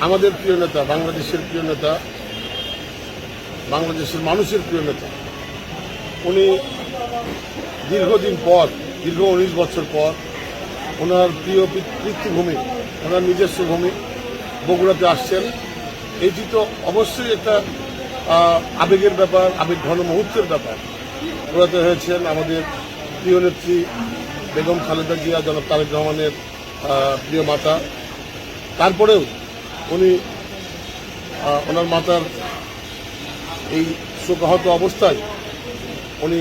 আমাদের প্রিয় নেতা, বাংলাদেশের প্রিয় নেতা, বাংলাদেশের মানুষের প্রিয় নেতা। উনি দীর্ঘদিন পর, দীর্ঘ 19 বছর পর ওনার প্রিয় পিতৃভূমি, ওনার নিজস্ব ভূমি বগুড়াতে আসছেন। এটি তো অবশ্যই একটা আবেগের ব্যাপার, আবেগ ঘন মুহূর্তের ব্যাপার। প্রয়াত হয়েছেন আমাদের প্রিয় নেত্রী বেগম খালেদা জিয়া, জনাব তারেক রহমানের প্রিয় মাতা। তারপরেও উনি ওনার মাতার এই শোকাহত অবস্থায় উনি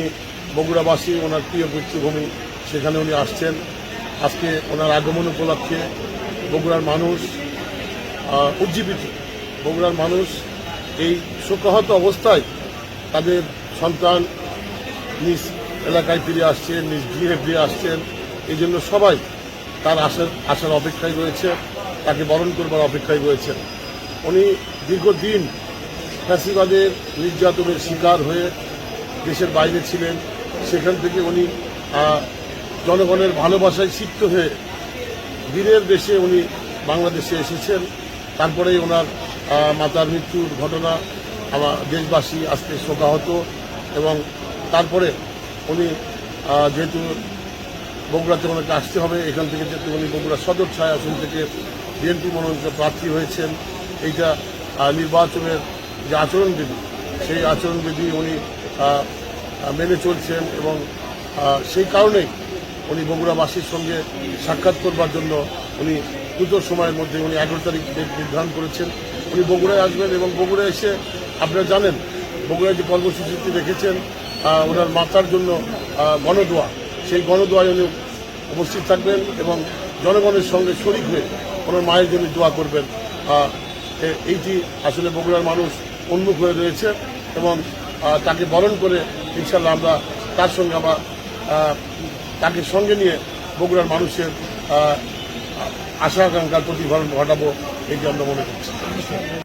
বগুড়াবাসী, ওনার প্রিয় পিতৃভূমি, সেখানে উনি আসছেন। আজকে ওনার আগমন উপলক্ষে বগুড়ার মানুষ উজ্জীবিত। বগুড়ার মানুষ এই শোকাহত অবস্থায় তাদের সন্তান নিজ এলাকায় ফিরে আসছেন, নিজ গৃহে ফিরে আসছেন। এই জন্য সবাই তার আসার অপেক্ষায় রয়েছে, তাকে বরণ করবার অপেক্ষায় রয়েছেন। উনি দীর্ঘদিন ফ্যাসিবাদের নির্যাতনের শিকার হয়ে দেশের বাইরে ছিলেন। সেখান থেকে উনি জনগণের ভালোবাসায় সিক্ত হয়ে বীরের দেশে উনি বাংলাদেশে এসেছেন। তারপরেই ওনার মাতার মৃত্যুর ঘটনা আমার দেশবাসী আজকে শোকাহত। এবং তারপরে উনি যেহেতু বগুড়াতে ওনাকে আসতে হবে, এখান থেকে যেহেতু উনি বগুড়া সদর ছায়া আসন থেকে বিএনপি মনোনীত প্রার্থী হয়েছেন, এইটা নির্বাচনের যে আচরণবিধি, সেই আচরণবিধি উনি মেনে চলছেন। এবং সেই কারণেই উনি বগুড়াবাসীর সঙ্গে সাক্ষাৎ করবার জন্য উনি দ্রুত সময়ের মধ্যে উনি 11 তারিখ নির্ধারণ করেছেন। উনি বগুড়ায় আসবেন এবং বগুড়ায় এসে আপনারা জানেন বগুড়ায় যে কর্মসূচিটি রেখেছেন ওনার মাতার জন্য গণদোয়া, সেই গণদোয়ায় উনি উপস্থিত থাকবেন এবং জনগণের সঙ্গে শরিক হয়ে ওনার মায়ের জন্য দোয়া করবেন। এইটি আসলে বগুড়ার মানুষ উন্মুখ হয়ে রয়েছে এবং তাকে বরণ করে ইনশাল্লাহ আমরা তার সঙ্গে আবার তাকে সঙ্গে নিয়ে বগুড়ার মানুষের আশা আকাঙ্ক্ষার প্রতিফলন ঘটাবো, এটি আমরা মনে করছি।